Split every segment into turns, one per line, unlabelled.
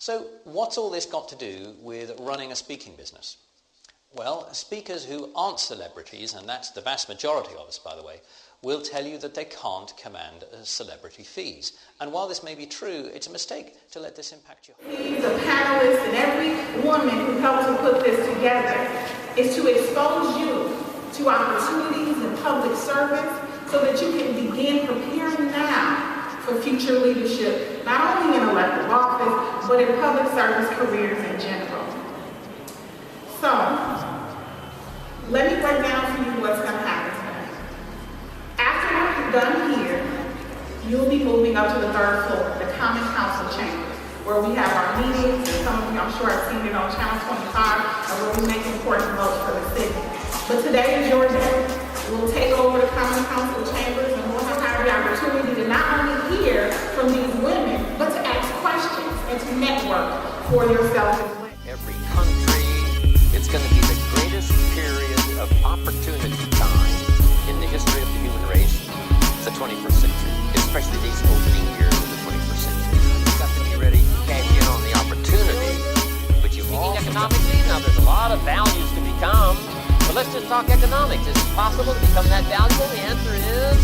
So what's all this got to do with running a speaking business? Well, speakers who aren't celebrities, and that's the vast majority of us, by the way, will tell you that they can't command celebrity fees. And while this may be true, it's a mistake to let this impact you.
The panelists and every woman who helped to put this together is to expose you to opportunities in public service so that you can begin preparing now for future leadership, not only in elective office, but in public service careers in general. So, let me break down for you what's going to happen today. After we're done here, you'll be moving up to the third floor, the Common Council Chamber, where we have our meetings, and some of you I'm sure have seen it on Channel 25, and where we make important votes for the city. But today is your day. We'll take over the Common Council Chambers, and we'll have the opportunity to not only hear from these women, but to ask questions and to network for yourself as well.
Every country, it's going to be the greatest period of opportunity time in the history of the human race. It's the 21st century, especially these opening years of the 21st century. You've got to be ready to cash in on the opportunity, but you all economically, now there's a lot of values to become, but let's just talk economics. Is it possible to become that valuable? The answer is,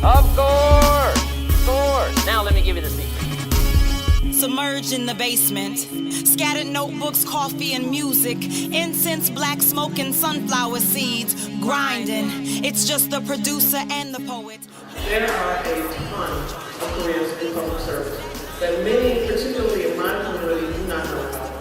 of course, of course. Now let me give you the secret.
Submerged in the basement, scattered notebooks, coffee and music, incense, black smoke and sunflower seeds, grinding. It's just the producer and the poet.
There are a ton of careers in public service that many, particularly in my community, do not know about.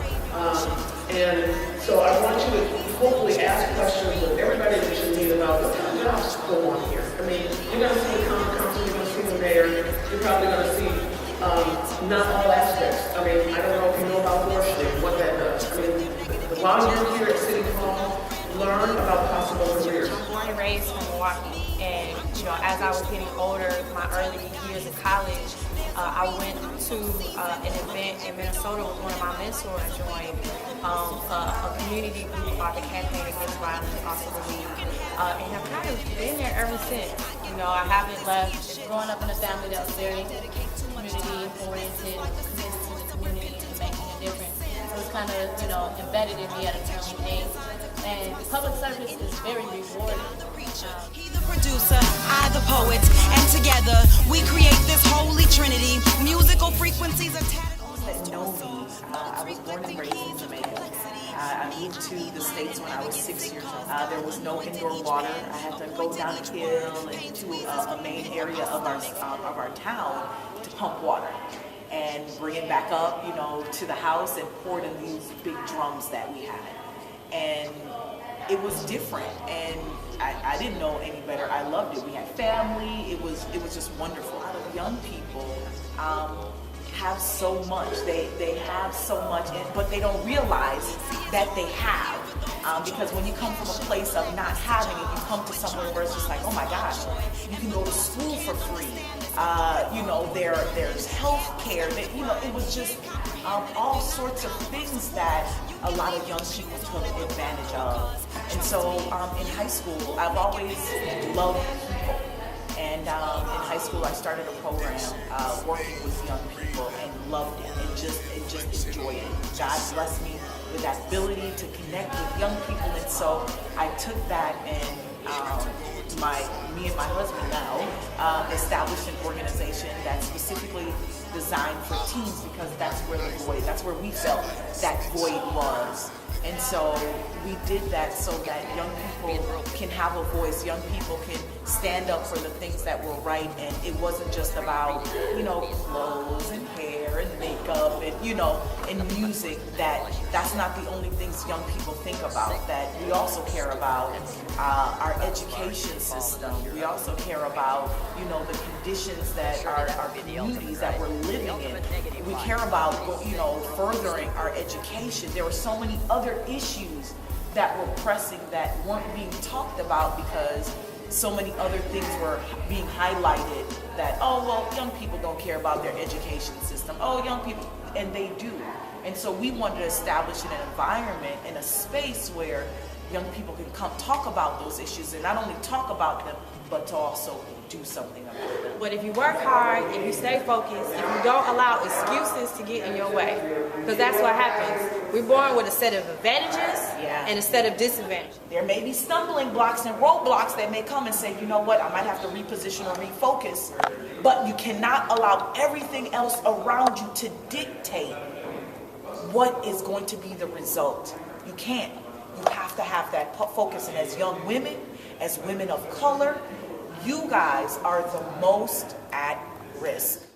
And so I want you to hopefully ask questions of everybody that you meet about what kind of jobs go on here. I mean, you're going to see the common council, you're going to see the mayor, you're probably going to see not all aspects. I mean, I don't know if you know about worship, what that does. I mean, while you're here at City Hall, learn about possible careers.
I'm born and raised from Milwaukee, and as I was getting older, my early years of college, I went to an event in Minnesota with one of my mentors, joined a community group called the Campaign Against Violence Across the League, and have kind of been there ever since. I haven't left. Growing up in a family that was very community-oriented, committed to the community and making a difference. It was kind of, embedded in me at an early age. And public service is very rewarding.
He the producer, I the poet, and together we create this holy trinity. Musical frequencies are
that know me. I was born and raised in Jamaica. I moved to the States when I was 6 years old. There was no indoor water. I had to go down a hill and to a main area of our town to pump water and bring it back up, to the house and pour it in these big drums that we had. And it was different, and I didn't know any better. I loved it. We had family. It was just wonderful. A lot of young people have so much. They have so much, but they don't realize that they have. Because when you come from a place of not having it, you come to somewhere where it's just like, oh my gosh, you can go to school for free. There's health care. It was just all sorts of things that a lot of young people took advantage of. And so in high school, I've always loved people. And in high school, I started a program working with young people and loved it and just enjoyed it. God blessed me with that ability to connect with young people. And so I took that and me and my husband now established an organization that's specifically designed for teens, because that's where we felt that void was. And so we did that so that young people can have a voice, young people can stand up for the things that were right, and it wasn't just about, clothes and hair and makeup and music. That's not the only things young people think about. That we also care about our education system. We also care about, the conditions that our communities that we're living in. We care about, furthering our education. There were so many other issues that were pressing that weren't being talked about because so many other things were being highlighted that, young people don't care about their education system. Young people, and they do. And so we wanted to establish an environment and a space where young people can come talk about those issues, and not only talk about them, but to also do something about them.
But if you work hard, if you stay focused, if you don't allow excuses to get in your way, because that's what happens. We're born with a set of advantages and a set of disadvantages.
There may be stumbling blocks and roadblocks that may come and say, you know what, I might have to reposition or refocus, but you cannot allow everything else around you to dictate what is going to be the result. You can't. You have to have that focus. And as young women, as women of color, you guys are the most at risk.